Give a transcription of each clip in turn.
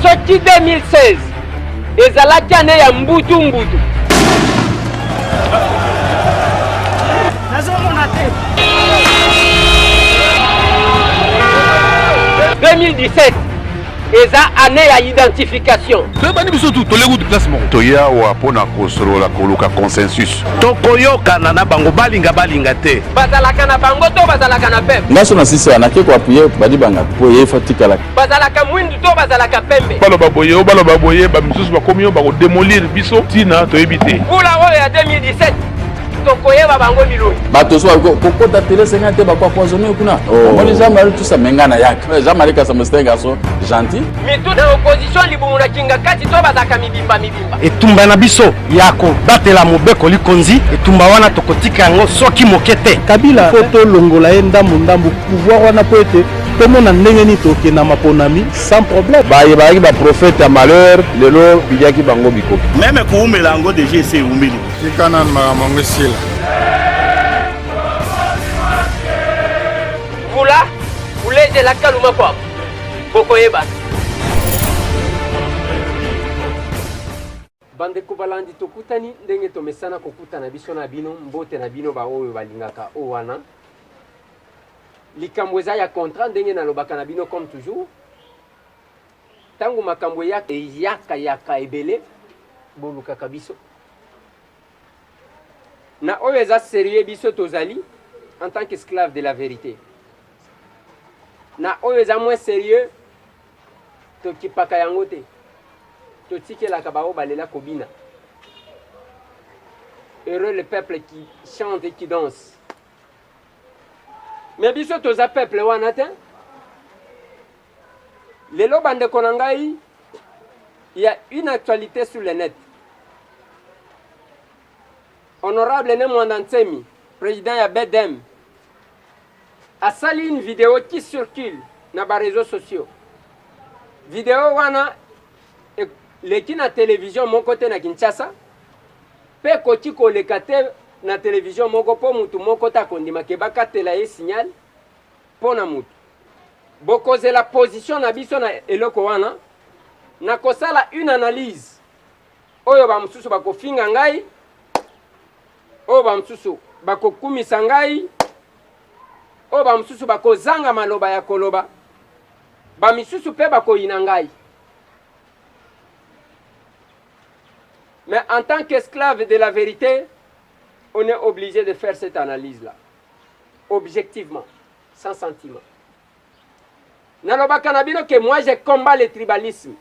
soki 2016 ezalaki ane ya mbutu mbutu nazomona te 2017 eza année ya identification. Tobani biso tu tolego de classement. Toya wa pona kosolola koluka consensus. Tokoyoka na bango balinga te. Bazalaka na bango to bazalaka na pembe. Ngaso na sisi anake ko appuyer badi banga po ye fatikala. Bazalaka mwindu to bazalaka pembe. Balo baboye ba misusu ba komiyo ba ko démolir biso tina to ebité. Kula oyo ya 2017 tokoyeba bango biloi. Bato so ko ta télé 50 ba kwa poisonner kuna. Moni Jean-Marie tout ça mengana yaka. Jean-Marie ka samuste garçon gentil. Mitu na opposition libumuna kinga kati to bazaka mibimba. Etumba na biso yako batela mobeko likonzi etumba wana tokotika yango soki mokete. Kabila foto longola enda mundambu pouvoir wana poete tomona ndenge ni toke na maponami sans problème. Ba prophète à malheur lelo bidiaki bango bikoki. Même kuumela yango déjà c'est umeli. Tikana mamango sila. Vula uleze la kaluma kwa bokoyeba. Bande kubalandi tokutani ndenge tomesana kokutana biso na bino mbote na bino ba oyo balingaka o wana likambo eza ya contrat ndenge nalobaka na bino comme toujours tangu makambo yaka ebele bolukaka biso na oyo eza sérieux biso tozali en tant qu'esclave de la vérité na oyo eza moins sérieux tokipaka yango te totikelaka bao balela kobina. Heureux le peuple qui chante et qui danse. Mais biso toza peuple wana te. Lelo bande konangai, il y a une actualité sur le net. Honorable Nemwanda Ntsemi, président ya BEDEM, a sali une vidéo qui circule na ba réseaux sociaux. Vidéo wana leki na télévision moko te na Kinshasa pe koti koleka te na télévision moko po mutu moko ta kondima ke bakatela ye signal po na mutu bokoze la position na biso na eloko wana na kosala une analyse oyo ba mususu bakofinga ngai oyo ba mususu bakokumisa ngai oyo ba mususu bakozanga maloba ya koloba ba misusu pe bakoyina ngai. Mais en tant qu'esclave de la vérité, on est obligé de faire cette analyse-là. Objectivement, sans sentiment. Naloba kanabino que moi je combat le tribalisme.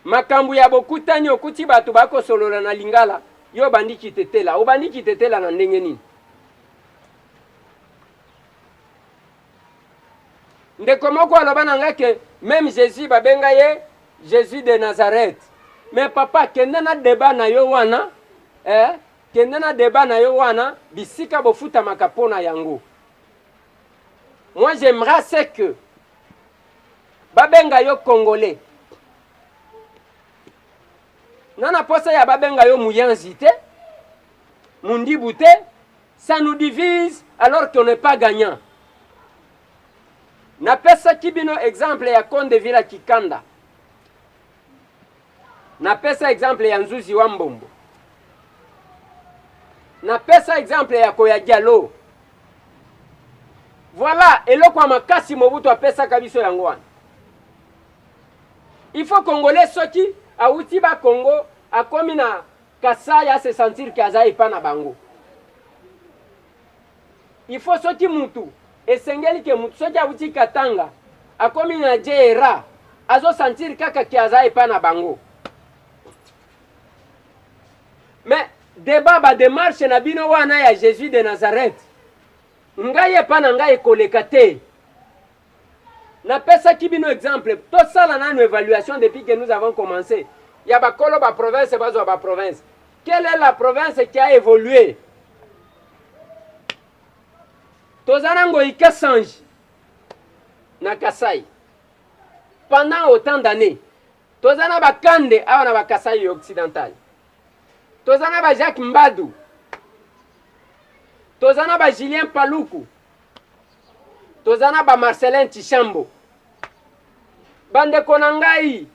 Makambu ya bokutani okuti batu bako solola na lingala, yo bandi kitetela, o bandi kitetela na ndenge nini. Ndeko moko aloba nanga que même Jésus babenga ye Jésus de Nazareth. Mais papa, kende na débat na yo wana, kende na débat na yo wana, bisika bofuta makapona yango. Moi j'aimerais c'est que babenga yo congolais. Nana posa ya babenga yo muyanzi te, mundibu te, ça nous divise alors qu'on n'est pas gagnant. Na pesa kibino exemple ya Konde Vila Kikanda. Na pesa exemple ya Nzuzi wa Mbombo. Na pesa exemple ya Koya Diallo. Voilà, eloko ya makasi Mobutu apesa kabiso yango wana. Il faut Congolais soki auti ba Congo akomi na Kasai a se sentir kaza epa na bango. Il faut soki mutu esengeli ke mutu soki auti Katanga akomi na Jera azo sentir kaka kaza epa na bango. Mais débat ba démarche na bino wana ya Jésus de Nazareth. Ngai epa na ngai koleka te. Na pesa ki bino exemple, to sala na une évaluation depuis que nous avons commencé. Ya ba kolo ba province bazo ba province. Quelle est la province qui a évolué? Tozanango ikasanji na Kasai. Pendant autant d'années. Tozana ba Kande awa na ba Kasai occidental. Tozana ba Jacques Mbadu. Tozana ba Julien Paluku. Tozana ba Marcelin Tichambo. bandeko na ngai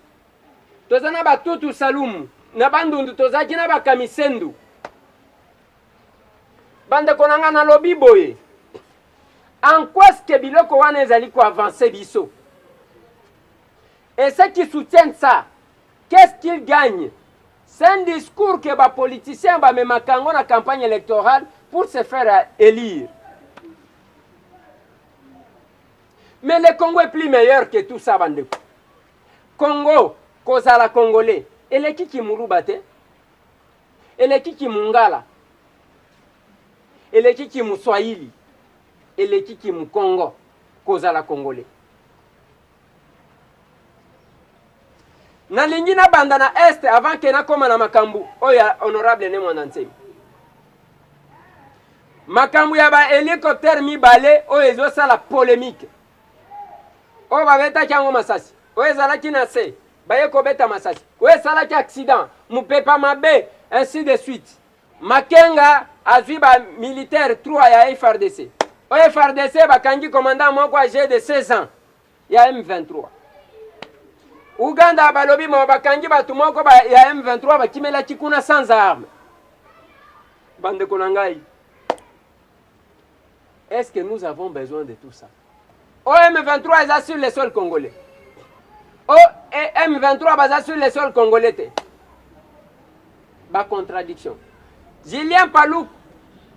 toza na batutu salumu na bandundu tozaki na bakamisendu bandeko na ngai nalobi boye en quoi est-ce que biloko wana ezali koavancer biso et ceux qui soutiennent ça qu'est-ce qu'ils gagnent? C'est un discours que les politiciens bamemaka yango na campagne électorale pour se faire élire. Mais le Congo est plus meilleur que tout ça, bandeko. Congo, kozala congolais. Et les qui muruba te? Et les qui mungala? Et les qui muswahili? Et les qui mukongo? Kozala congolais. Nalingi na banda na este avant que na koma na makambu oya honorable ne mwanantsemi makambu ya ba hélicoptère mibale oyo ezosala polémique oyo babetaki yango masasi oyo ezalaki na se baye kobeta masasi oyo esalaki accident mopepa mabe ainsi de suite makenga azwi ba militaire 3 ya FRDC oyo FRDC bakangi commandant moko âgé de 16 ans ya M23 Uganda balobi mo bakangi batu moko ba ya M23 bakimelaki kuna sans armes. Bande konangai. Est-ce que nous avons besoin de tout ça? O M23 est sur le sol congolais. O M23 est sur le sol congolais. Ba contradiction. Julien Paluku,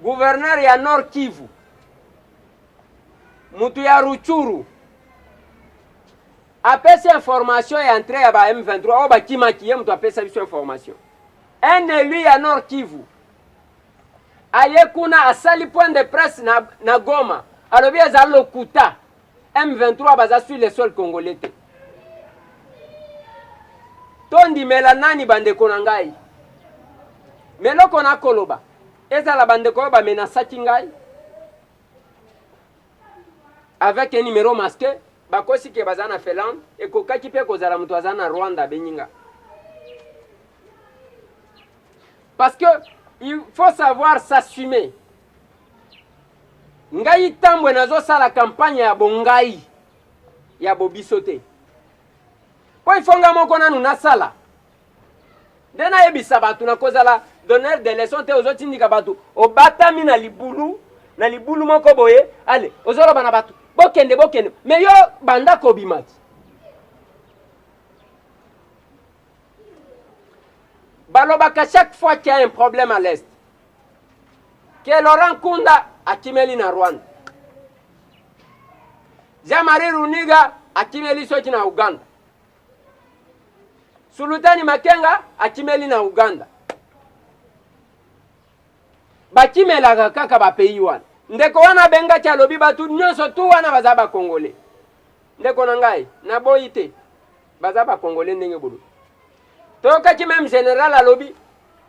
gouverneur ya Nord Kivu. Mutu ya Ruchuru. Après cette information est entrée à M23, oh bah qui m'a qui aime toi après cette information. Un élu à Nord Kivu. Aye kuna asali point de presse na Goma. Alors bien za lokuta M23 baza sur le sol congolais. Tondi melanani bande konangai. Melo kona koloba. Eza la bande ko ba menasaki ngai. Avec un numéro masqué. Bakosi ke bazana Finlande et kokaki pe kozala mutu azana Rwanda beninga. Parce que il faut savoir s'assumer. Ngai tambwe nazo sala campagne ya bongai ya bobisote. Po ifonga moko nanu na sala. Dena yebisa batu na kozala donner des leçons te ozoti ndika batu obatami na libulu moko boye ale ozolo bana batu bokende mais yo banda kobimati balobaka chaque fois qu'il y a un problème à l'est que Laurent Kunda akimeli na Rwanda Jean-Marie Runiga akimeli soki na Uganda Sultani Makenga akimeli na Uganda bakimelaka kaka ba pays wana ndeko wana benga cha lobi batu nyonso tu wana bazaba congolais ndeko na ngai na boyite bazaba congolais ndenge bulu toka ki même général alobi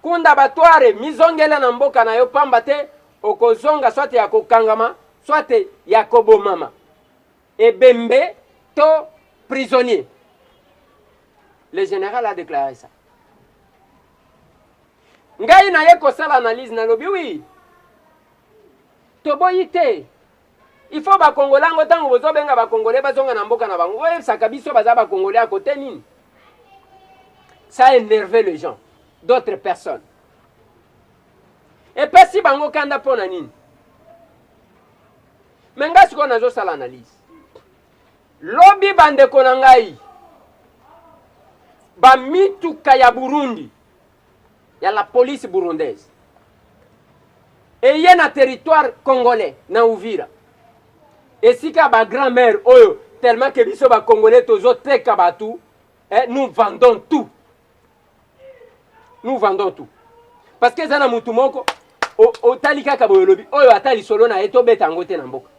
kunda batware mizongela na mboka na yo pamba te okozonga soit ya kokangama soit ya kobomama ebembe to prisonnier. Le général a déclaré ça. Ngai na ye kosala analyse na lobi oui. Toboyite. Il faut ba Congolais ngo tango bozo benga ba Congolais bazonga na mboka na bango. Ouais, saka biso baza ba Congolais à côté nini. Ça a énervé les gens, d'autres personnes. Et puis si bango kanda pona nini. Menga siko nazo sala analyse. Lobi bande konangai. Ba mituka ya Burundi. Ya la police burundaise. Et il y a un territoire congolais, na Uvira. Et si ka ba grand-mère, oyo, tellement que biso ba congolais tozo te kabatu, nous vendons tout. Nous vendons tout. Parce que zana mutu moko, o talika kaboyo lobi, oyo atali solo na eto beta ngote na mboka.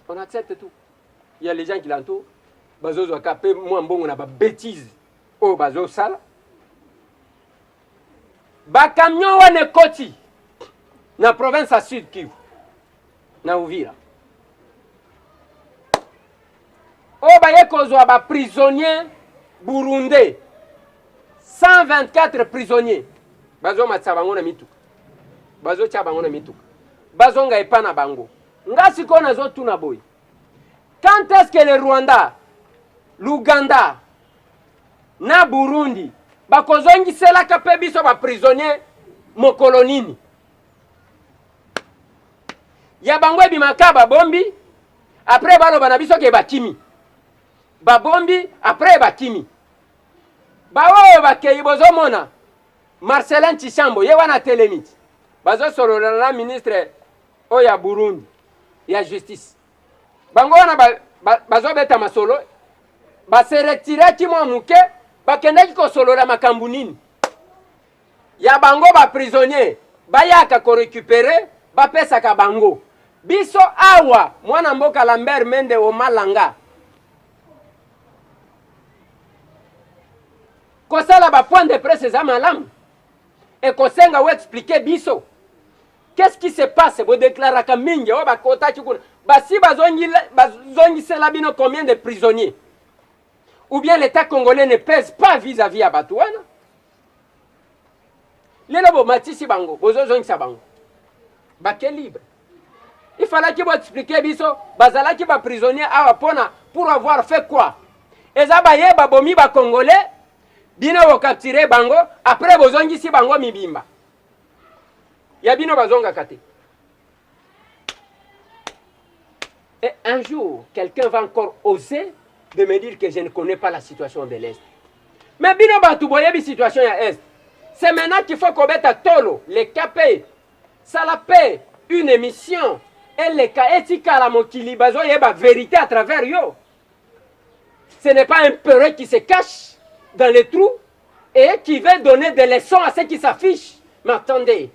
On accepte tout. Il y a les gens qui l'entourent. Bazo zo kapé moi mbongo na ba bêtise. Oh bazo sala. Ba camion wane koti na province à Sud Kivu na Uvira. Oh ba yekozwa ba prisonniers burundais 124 prisonniers bazo matsabango na mituka bazo tsabango na mituka bazonga epana bango ngasi kona zo tuna boy Quand est-ce que le Rwanda, l'Ouganda, na Burundi, bakozongiselaka pe biso ba prisonnier mokolo nini? Ya bango ebimaka babombi, après baloba na biso ke bakimi. Babombi, après bakimi. Baoyo bakei bozomona Marcelin Tshisambo ye wana telemiti. Bazo solola na ministre oya Burundi ya justice. Bango wana bazo beta masolo ba se retirer ki mo muke bakendaki ko solola makambu nini. Ya bango ba prisonnier bayaka ko récupérer ba pesa ka bango. Biso awa mwana mboka Lambert Mende o Malanga. Kosala ba point de presse za malamu. Et kosenga ou expliquer biso. Qu'est-ce qui se passe? Vous déclarez que mingi o bakota chikuna. Basi bazongi sela bino combien de prisonniers? Ou bien l'État congolais ne pèse pas vis-à-vis à Batouana? Lelo bo matisi bango, bozo zongi sa bango. Baké libre. Il fallait que vous expliquiez biso, bazala ki ba prisonnier awa pona pour avoir fait quoi? Eza baye babomi ba congolais bino bo capturer bango après bozongi si bango mibimba. Ya bino bazonga kate. Et un jour, quelqu'un va encore oser de me dire que je ne connais pas la situation de l'Est. Mais bino batu boye bi situation ya Est. C'est maintenant qu'il faut qu'on mette à tolo, les capés. Ça la paie une émission. Et les cas étika la mokili bazo yeba vérité à travers yo. Ce n'est pas un peureux qui se cache dans les trous et qui veut donner des leçons à ceux qui s'affichent. Mais attendez.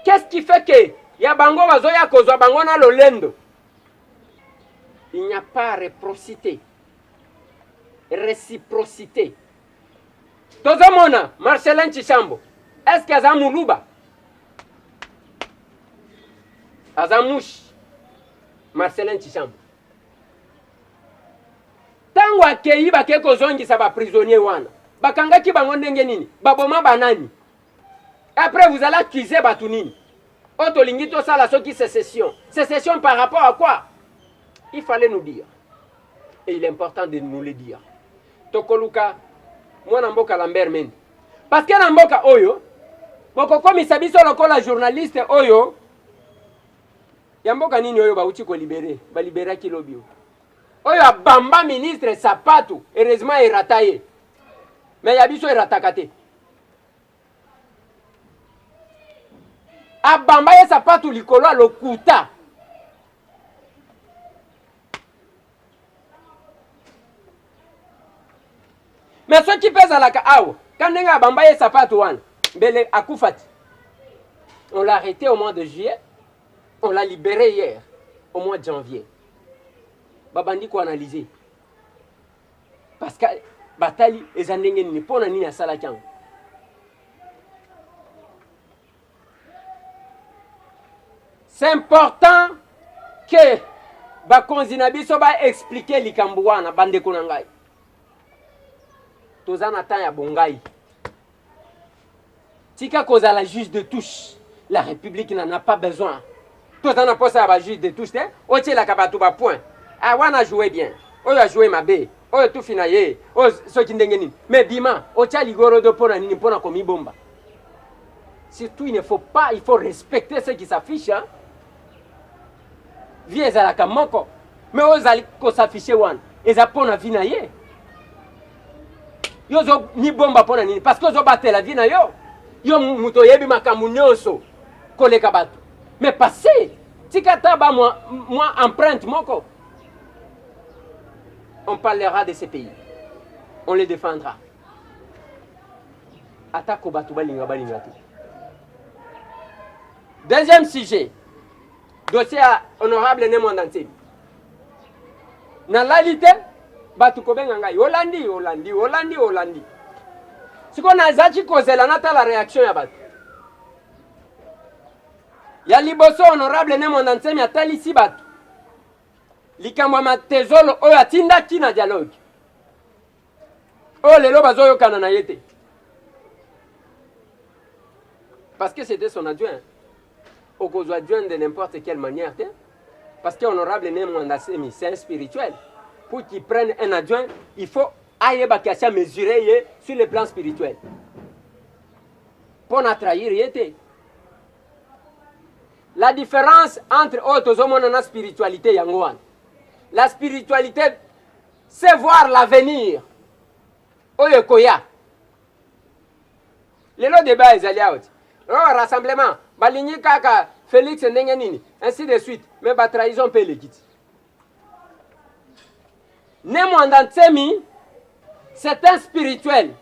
Qu'est-ce qui fait que ya bango bazo ya kozwa bango na lolendo? Il n'y a pas réciprocité. Réciprocité. Tozomona Marcelin Tshisambo. Est-ce qu'il y a Muluba? Azamouche Marcelin Tshisambo. Tango akei bake kozongisa ba prisonnier wana. Bakangaki bango ndenge nini? Baboma banani. Après vous allez accuser batunini. Otolingi to sala soki sécession. Sécession par rapport à quoi? Il fallait nous dire. Et il est important de nous le dire. Tokoluka mwana mboka Lambert Mende. Parce que na mboka oyo boko komisa biso lokola journaliste oyo ya mboka nini oyo bauti ko libérer ba libérer kilobio oyo abamba ministre Sapatu heureusement irataye mais ya biso iratakate abamba ye Sapatu likolo lokuta mais ce qui pèse à la awa quand nenga abamba ye Sapatu wana mbele akufati on l'a arrêté au mois de juillet. On l'a libéré hier, au mois de janvier. Babandi ko analyser. Parce que Batali et Zandenge ni pona ni na sala kyango. C'est important que bakonzi na biso ba expliquer likambo wana bande ko ngai. Tozana ta ya bongai. Tika koza la juge de touche. La République n'en a pas besoin. Tout en a pas ça va juge de touche, hein? Otie la kabatuba point. Ah, on a joué bien. On a joué ma bé. On a tout finaillé. On ce qui n'engeni. Mais bima, otia ligoro de pona ni pona komi bomba. Surtout, il ne faut pas, il faut respecter ceux qui s'affichent, hein? Viens à la kamoko. Mais on a ko s'afficher one. Et ça pona vinaye. Yo zo ni bomba pona ni parce que zo battre la vina yo. Yo muto yebi makamu nyonso koleka batu. Mais passez, tikataba moi empreinte moko. On parlera de ces pays. On les défendra. Atako batu balinga balinga. Deuxième sujet. Dossier honorable Nemondanté. Na lalité batu kobenga ngai Hollandi. Siko na zachi kozela nata la réaction ya batu. Ya liboso honorable Nemondanté mi atali si batu. Likambo matezolo oyo atinda kina dialogue. Oh lelo bazoyo kana na yete. Parce que c'était son adjoint. aux adjoints de n'importe quelle manière. Parce qu'honorable Némouandassemi, c'est un spirituel. Pour qu'il prenne un adjoint, il faut aller mesurer sur le plan spirituel. Pour n'attrahir, la différence entre autres hommes et la spiritualité, Yangouan. La spiritualité, c'est voir l'avenir. Oyekoya. Les lots débat est allé out. Rassemblement. Baligny Kaka, Félix Ndengenini, ainsi de suite. Mais la trahison peut le quitter. Némouandansemi, c'est un spirituel.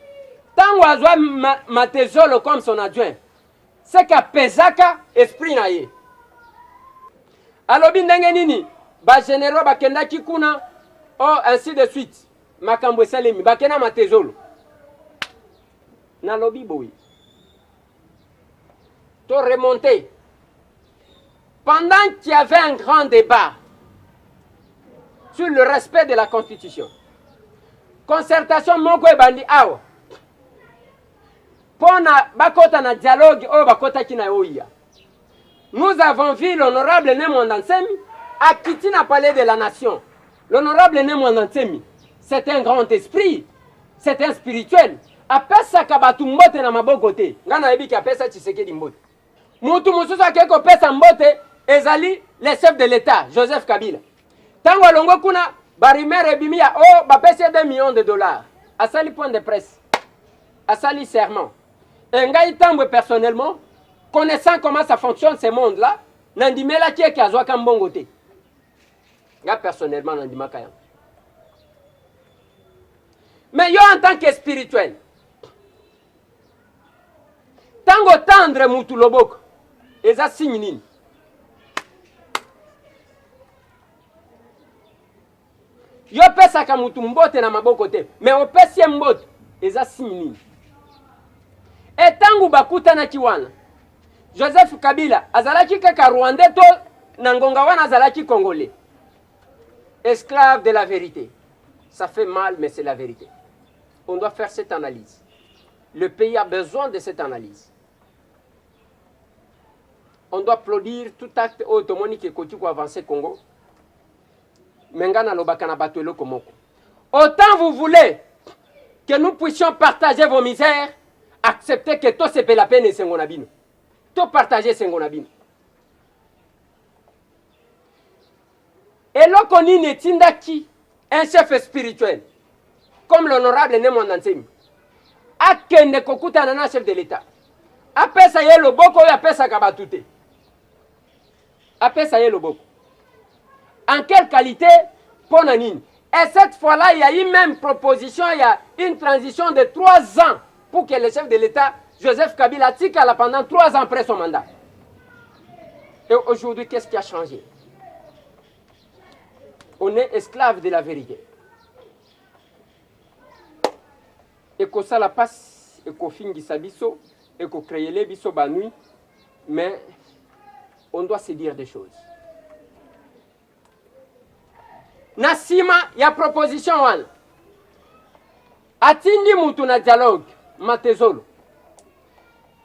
Tant oiseau matezolo comme son adjoint, c'est qu'à pesaka esprit naïe. Alobi Ndengenini, ba généraux ba kenda kikuna, oh ainsi de suite. Makambo salemi, ba kena matezolo. Na lobi boui. To remonter. Pendant qu'il y avait un grand débat sur le respect de la Constitution, concertation moko ebandi awa. Pona bakota na dialogue o bakota kina oya. Nous avons vu l'honorable Némouandansemi à Kitina Palais de la Nation. L'honorable Némouandansemi, c'est un grand esprit, c'est un spirituel. Apesa kabatu mbote na mabokote. Ngana ebi ki apesa Tshisekedi mbote. Mutu mususu akeko pesa mbote ezali le chef de l'État, Joseph Kabila. Tango alongo kuna barimere ebimia o bapesi 2 millions de dollars. Asali point de presse. Asali serment. Et ngai tambo personnellement, connaissant comment ça fonctionne ce monde-là, nandimela qui est kazwa kambongo te. Nga personnellement nandima kaya. Mais yo en tant que spirituel, tango tendre mutu loboko, eza signe nini? Yo pesa ka mutu mbote na maboko te, mais opesi mbote, eza signe nini? Et tango bakuta na kiwana, Joseph Kabila, azalaki kaka Rwandais to nangonga wana azalaki Congolais. Esclave de la vérité. Ça fait mal, mais c'est la vérité. On doit faire cette analyse. Le pays a besoin de cette analyse. On doit applaudir tout acte automonique et côté pour avancer Congo. Mengana lobakana batuelo komoko. Autant vous voulez que nous puissions partager vos misères, acceptez que tout se paie la peine et sengonabino. Tout partager sengonabino. Et l'okoni netindaki, un chef spirituel, comme l'honorable Némouandansemi, akende kokuta nana chef de l'État. Apesa ye loboko ou apesa kabatute. Apesa ye loboko. En quelle qualité pour Nanine? Et cette fois-là, il y a eu même proposition, il y a une transition de 3 ans pour que le chef de l'État, Joseph Kabila, tika pendant 3 ans après son mandat. Et aujourd'hui, qu'est-ce qui a changé? On est esclave de la vérité. Et que ça la passe, et qu'on finit sa biso, et qu'on crée les biso banui, mais on doit se dire des choses. Nasima, il y a proposition wana. Atindi mutu na dialogue, Matezolo.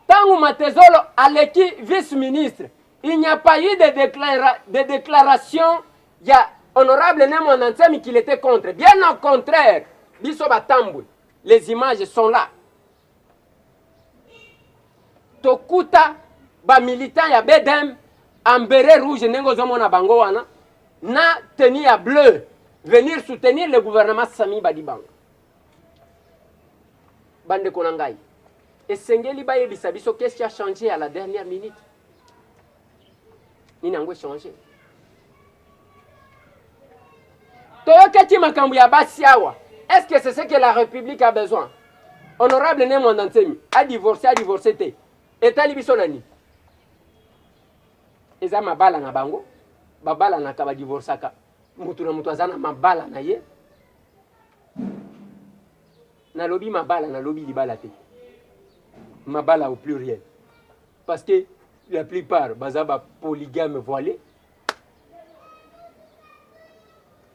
Tangu Matezolo aleki vice-ministre, il n'y a pas eu de déclaration, il y a honorable Némouandansemi qu'il était contre. Bien au contraire, biso batambou. Les images sont là. Tokuta, ba militant ya bedem, ambere rouge nengo zomona bango wana, na tenue à bleu, venir soutenir le gouvernement Sami Badibanga. Bande Konangai. Et Sengeli Baye Bisabiso, qu'est-ce qui a changé à la dernière minute? Il n'a pas changé. Toyokati makambu ya basiawa. Est-ce que c'est ce que la République a besoin? Honorable Némouandansemi a divorcé te. Et talibiso nani? Eza mabala na bango. Babala na kaba divorcaka. Mutu na mutu azana mabala na ye. Na lobi mabala na lobi libala te. Mabala au pluriel. Parce que la plupart bazaba polygame voilé.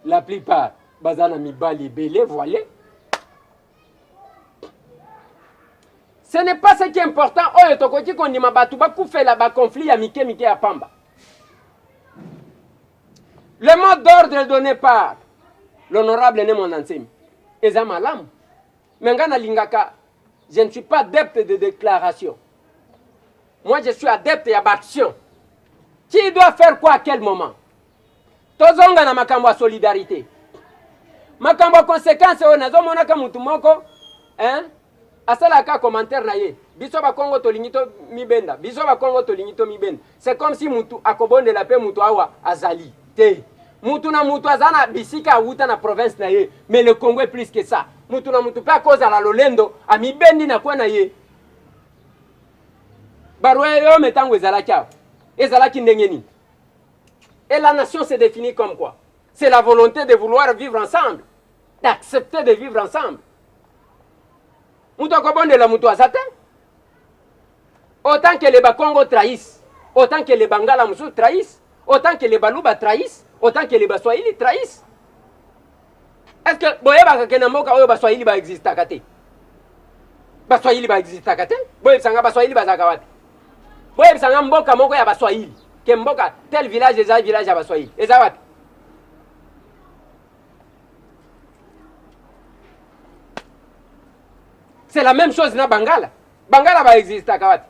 La plupart bazana mibali belé voilé. Ce n'est pas ce qui est important. Oh, tokoti kondima batu bakufela ba conflit ya mike mike ya pamba. Le mot d'ordre donné par l'honorable Némon Nansemi. Eza malam. Mengana lingaka, je ne suis pas adepte de déclaration. Moi, je suis adepte d'action. Qui doit faire quoi à quel moment? Tozonga na makambo solidarité. Makambo conséquence o nazo monaka mutu moko, hein? Asala ka commentaire na ye. Biso ba Kongo tolingito mibenda. Biso ba Kongo tolingito mibenda. C'est comme si mutu akobonde la paix mutu awa azali. Te. Mutu na mutu azana bisika awuta na province na ye. Mais le Congo est plus que ça. Mutu na mutu pa cause la lolendo a mibendi na kwa na ye. Barwe yo metango ezalaki awa. Ezalaki ndengeni. Et la nation se définit comme quoi? C'est la volonté de vouloir vivre ensemble. D'accepter de vivre ensemble. Autant que les Bakongo trahissent, autant que les Bangala Moussou trahissent, autant que les Balouba trahissent, autant que les Baswahili trahissent. Est-ce que Boyeba Kenamoka ou Baswahili va exister à côté? Baswahili va exister à côté? Boyeb Sanga Baswahili va zakawate. Boyeb Sanga Mboka Moko ya Baswahili. Kemboka, tel village, et village à Baswahili. Et ça va. C'est la même chose na Bangala. Bangala va exister à Kawati.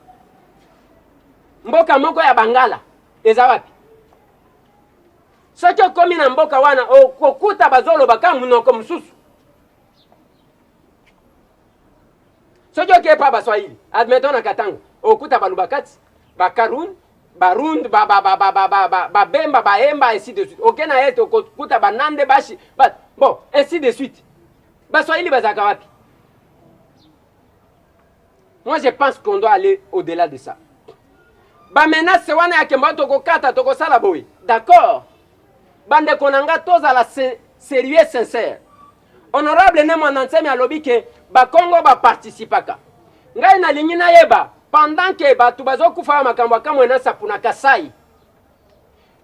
Mboka moko ya Bangala. Ezawati. Soki komi na mboka wana okuta bazolo baka munoko mususu. Soki okepa Baswahili. Admettons na Katanga. Okuta balubakati, Bakarun, Barund, Bemba, Baemba, ainsi de suite. Ok na yeto okuta banande bashi. Bon, ainsi de suite. Baswahili bazakawati. Moi, je pense qu'on doit aller au-delà de ça. Bamena se wana ya kemba toko kata toko sala boy. D'accord. Bande konanga toza la sérieux sincère. Honorable Némon Nansemi alobi ke ba Congo ba participaka. Ngai na lingi na yeba pendant que batu bazokufa makambo kamwe na sapuna Kasai.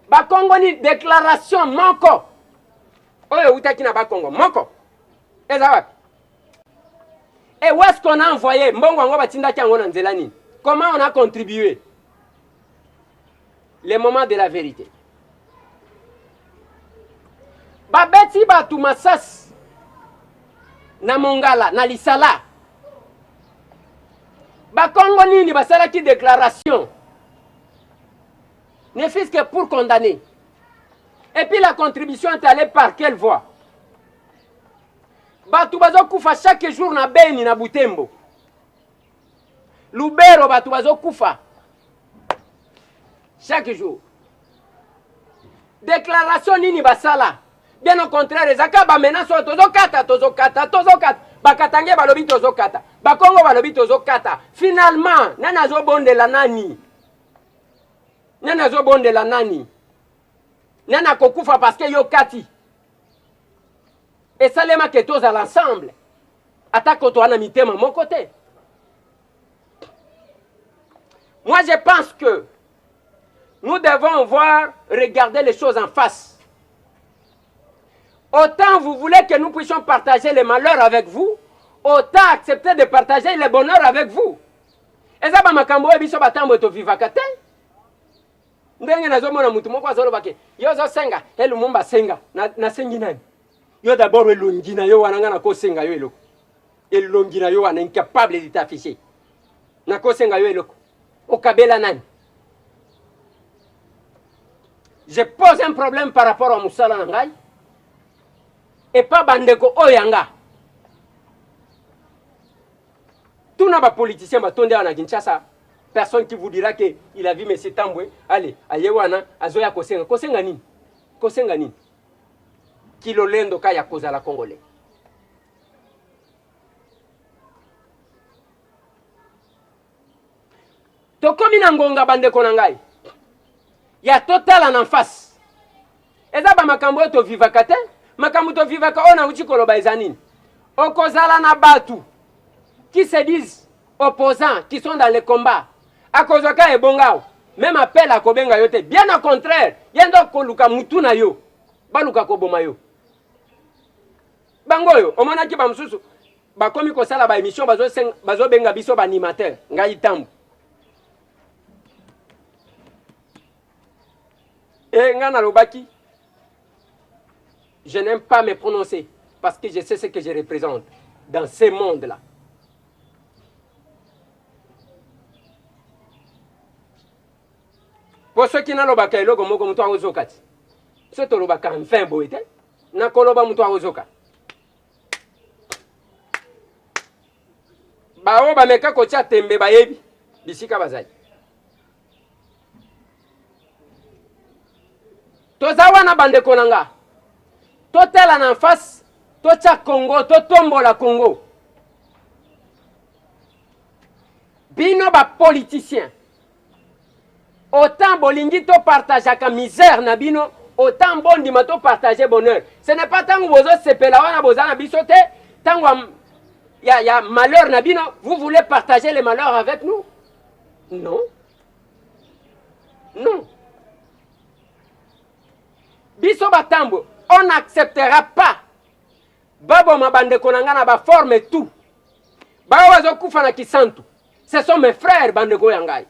Ba Congo ni déclaration moko. Oyo utaki na ba Congo moko. Ezawapi. Et où est-ce qu'on a envoyé? Comment on a contribué? Le moment de la vérité. Babeti batu masas na Mongala, na Lisala. Bakongo nini basala ki déclaration. Ne fût-ce que pour condamner. Et puis la contribution est allée par quelle voie? Batu bazo kufa chaque jour na Beni na Butembo. Lubero batu bazo kufa chaque jour. Déclaration nini basala? Bien au contraire, ezaka ba menace tozokata. Bakatange balobi tozokata. Bakongo balobi tozokata. Finalement, nana zo bonde la nani? Nana zo bonde la nani? Nana kokufa parce que yo kati. Et ça les maquetos à l'ensemble. Attaque toi na mitema mon côté. Moi je pense que nous devons regarder les choses en face. Autant vous voulez que nous puissions partager les malheurs avec vous, autant accepter de partager les bonheurs avec vous. Et ça ba makambo ebiso batambo to vivakate. Ndenge nazomona mutu moko azolo bake. Yo zo senga, elu mumba senga na sengi nani? Yo d'abord elongi na yo wananga na kosenga yo eloko. Elongi na yo wana incapable de t'afficher. Na kosenga yo eloko. Okabela nani? Je pose un problème par rapport à Moussala Nangai. Et pas bandeko oyanga. Tout n'a pas politicien batonde na Kinshasa. Personne qui vous dira que il a vu M. Tambwe. Allez, ayewana azoya kosenga. Kosenga nini? Kosenga nini? Kilo lendo kaya koza la Congolais. Tokomi na ngonga bandeko na ngai. Ya total en face. Eza ba makambo to vivaka te, makambo to vivaka ona uchi koloba ezanini. Okozala na batu qui se disent opposants, qui sont dans le combat. Akozaka ebongao, même appel à kobenga yote. Bien au contraire, yendo koluka mutu na yo. Baluka koboma yo. Bangoyo, omona ki ba mususu. bakomi kosala ba émission bazo benga biso ba animateur ngai tambo et ngana lobaki je n'aime pas me prononcer parce que je sais ce que je représente dans ce monde là. Pour ceux qui n'ont pas de logo, je vais vous dire que c'est un peu enfin beau. Je vais vous dire que bao bameka kocha tembe bayebi bisika bazali tozawa na bande konanga totela na face tocha Congo totombola Congo bino ba politicien autant bolingi to partager ka misère na bino autant bondi mato partager bonheur. Ce n'est pas tant que vous sepela wana bozana bisote tant il y a malheur nabino, vous voulez partager les malheurs avec nous? Non. Non. Biso batambo, on n'acceptera pas. Babo mabande konanga na ba forme tout. Ba wazo kufa na kisantu. Ce sont mes frères bande goyangai.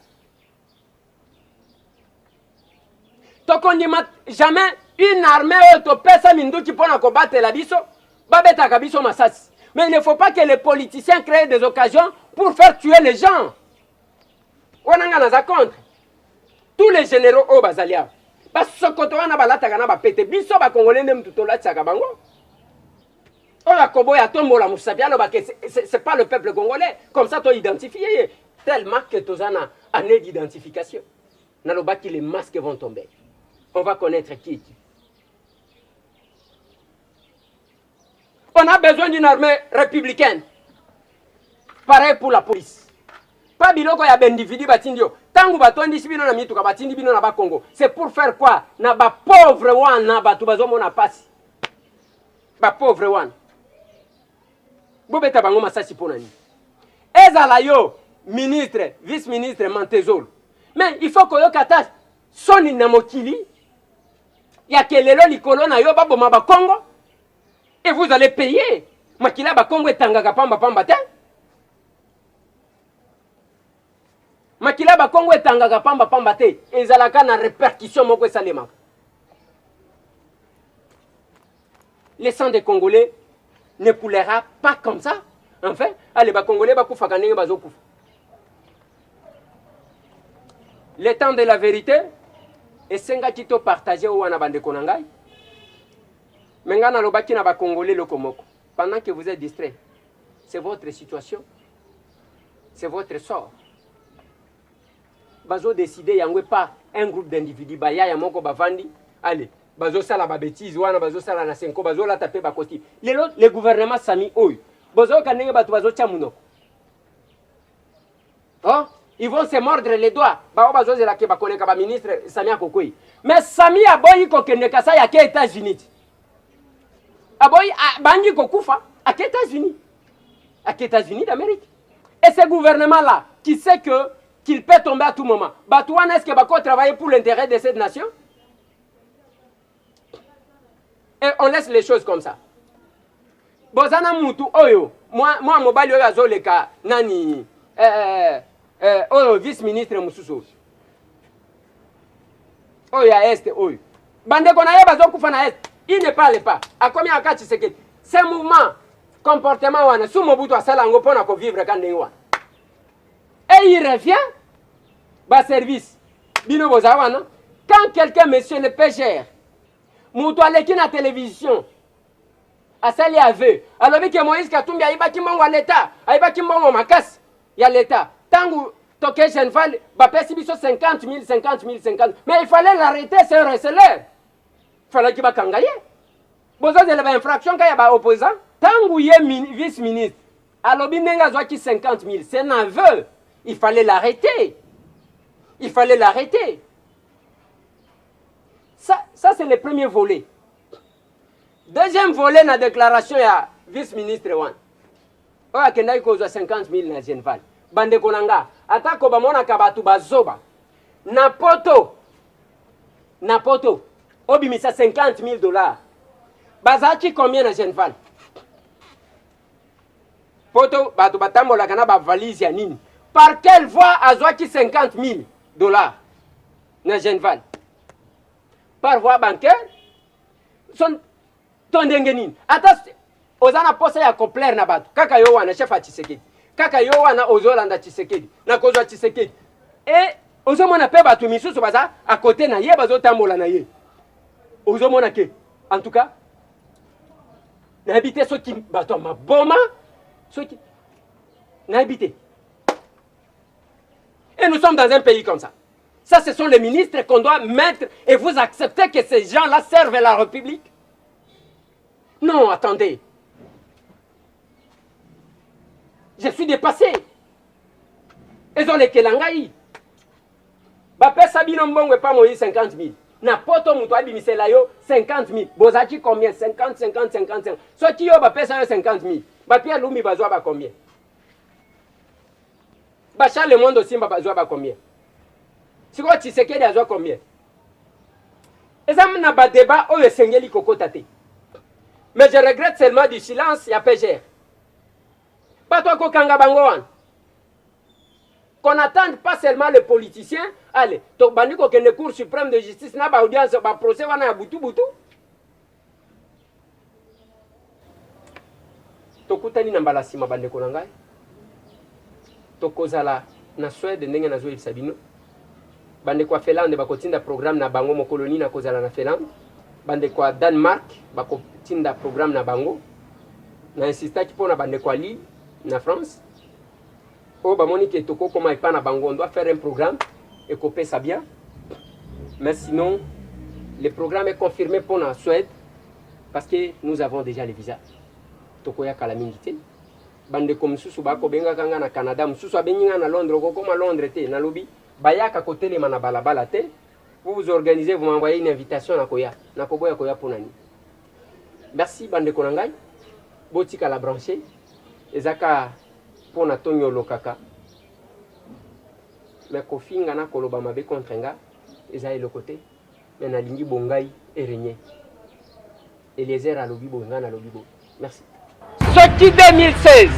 Tokondima jamais une armée autopesa minduki pona combattre la biso, babeta kabiso masasi. Mais il ne faut pas que les politiciens créent des occasions pour faire tuer les gens. On a contre. Tous les généraux au Bazalia. Parce que ce côté on a balata kana ba pété biso ba congolais nem tout la tsaka bango. On a kobo ya tombo la musabia lo ba que c'est pas le peuple congolais. Comme ça toi identifié tellement que tozana année d'identification. Na lo ba que les masques vont tomber. On va connaître qui est qui. On a besoin d'une armée républicaine. Pareil pour la police. Pas biloko ya bendividu batindio. Tangu batondi sibino na mituka batindi bino na ba Congo. C'est pour faire quoi? Na ba pauvre wana batu bazomo na pasi. Ba pauvre wana. Bobeta bango masasi pona ni. Ezala yo ministre, vice-ministre Mantezolo. Mais il faut que yo kata soni na mokili. Ya kelelo likolo na yo baboma ba Congo. Et vous allez payer. Makila ba Congo etangaka pamba pamba te. Makila ba Congo etangaka pamba pamba te. Ezalaka na répercussion moko esalema. Le sang des Congolais ne coulera pas comme ça. Enfin, allez ba Congolais ba kufa kanenge bazo kufa. Le temps de la vérité et senga kito partager ou wana bande konangai. Mengana lobaki na ba Congolais lokomoko. Pendant que vous êtes distrait, c'est votre situation, c'est votre sort. Bazo décider yangwe pas un groupe d'individus baya ya moko bavandi. Allez, bazo sala ba bêtise wana bazo sala na senko bazo la taper ba kosti. Le gouvernement sami oy. Bazo kanenge batu bazo chamuno. Oh, ils vont se mordre les doigts. Ba bazo zela ke ba koneka ba ministre Samia Kokoi. Mais Samia boyi ko keneka sa ya ke États-Unis. Aboy bangi kokufa à États-Unis. À États-Unis d'Amérique. Et ce gouvernement-là, qui sait que qu'il peut tomber à tout moment. Batouane, est-ce que Bako travaille pour l'intérêt de cette nation? Et on laisse les choses comme ça. Bozana Moutou, oyo, moi, mobile yo azoleka, nani, oyo, vice-ministre Moussousso. Oyo, à Est, oyo. Bande konaye bazo kufa na Est. Il ne parle pas. À combien de c'est que ces mouvements, comportement, wana, sous mon bout à salango pour nous vivre quand on et il revient, bas service. Bino bozawana. Quand quelqu'un, monsieur le pêcheur, moutouale qui na télévision, a sali aveu, alors que Moïse Katumbi a iba kimbongo à l'État, a iba kimbongo makas, il y a l'État. Tangu toke Genval, ba pesi biso 50 000, 50 000, 50 000. Mais il fallait l'arrêter, c'est un receleur. Il fallait qu'il va kangaye. Bozo de l'infraction qu'il y a ba opposant. Tangu ye vice-ministre, alors binenga zwaki 50 000, c'est un aveu. Il fallait l'arrêter. Il fallait l'arrêter. Ça c'est le premier volet. Deuxième volet, la déclaration ya vice-ministre Wan. Oya kendai kozwa 50 000 na Genval. Bande konanga. Atako bamona kabatu bazoba. Na poto. Obimisa 50 000 $. Bazaki combien na Genval? poto bato batambola kana ba valise ya nini. Par quelle voie azwaki 50 000 dollars na Genval? Par voie bancaire? Son tondenge nini? Ata ozana posa ya complaire na bato. Kaka yo wana chef a Tshisekedi. Kaka yo wana ozolanda Tshisekedi. Na kozwa Tshisekedi. Et ozomona pe bato misusu baza à côté na ye bazotambola na ye. Ozomona ke en tout cas na habité ceux qui bato maboma ceux qui na habité. Et nous sommes dans un pays comme ça. Ça, ce sont les ministres qu'on doit mettre et vous acceptez que ces gens-là servent la République? Non, attendez. Je suis dépassé. Ils ont les Kelangaï. Bapé Sabino Mbongo pas moïse 50 000. Na poto muto abimisela yo 50 000. Bozaki combien? 50, 50, 55. Soit qui yo bapé ça yo 50 000. Bapé Lumi bazwa ba combien? Bachar le monde aussi bazwa ba combien? Si quoi Tshisekedi azwa combien? Et ça n'a pas débat au Sengeli Koko Tate. Mais je regrette seulement du silence, il y a PGR. Pas toi Kokanga Bangoan. Qu'on n'attende pas seulement les politiciens. Allez, tu as dit que le Cour suprême de justice n'a pas audience, pas procès, on a boutou boutou. Tokutani nambala sima bande konangai. Tokozala na Suède ndenge na zoe Sabino. Bande kwa Finlande bakotinda programme na bango mo colonie na kozala na Finlande. Bande kwa Danemark bakotinda programme na bango. Na insista ki pona bande kwa Lille na France. Oh, bah, Monique et Toko, comment il parle à Bango, on doit faire un programme et copier ça bien. Mais sinon, le programme est confirmé pour la Suède parce que nous avons déjà les visas. Toko ya kalamingité. Bande comme sous bako benga kanga na Canada, sous benga na Londres, comme à Londres té, na lobby. Bayaka côté les manabalabala té. Vous vous organisez, vous m'envoyez une invitation à Koya, na Koboya Koya Ponani. Merci bande konangai. Botika la branché. Ezaka pour na tonyo lokaka mais kofinga na koloba mabe contre nga ezali le côté mais na lingi bongai et régner Eliezer a lobi bonga na lobi bo. Merci. Soki 2016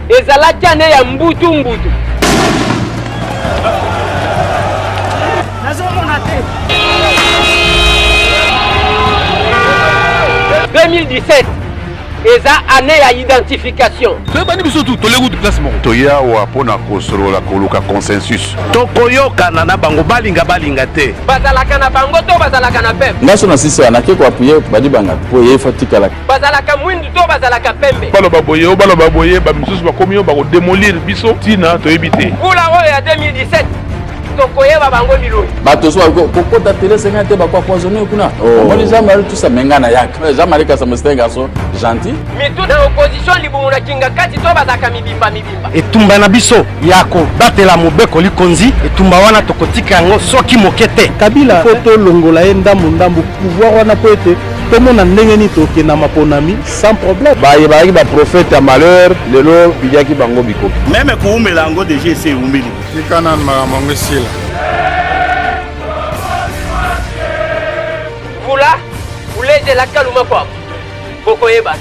ezalaki ane ya mbutu 2017 eza année ya identification. Toyebani biso tu tolegu de classement. Toya wa pona kosolola koluka consensus. Tokoyokana na bango balinga te. Bazalaka na bango to bazalaka na pembe. Ngaso na sisi anake ko appuyer badi banga po ye fatikala. Bazalaka mwindu to bazalaka pembe. Baloba boye ba misusu bakomi ba ko démolir biso tina toyebite. Kula oyo ya 2017 tokoyeba bango biloi. Bato so koko ta télé 50 ba kwa poisonner kuna. Moni Jean-Marie tout ça mengana yaka. Jean-Marie ka samestenga so gentil. Mais tout dans opposition libumuna kinga kati to bazaka mibimba. Etumba na biso yako batela mobeko likonzi etumba wana tokotika yango soki mokete. Kabila foto longola ye ndambu pouvoir wana po ete tomona ndenge ni toke na maponami sans problème. Baye ba prophète à malheur lelo bidiaki bango biko. Même kuumela yango déjà c'est umeli. Tikana makambo sila. Vula, uleze la kaluma kwa. Boko yeba.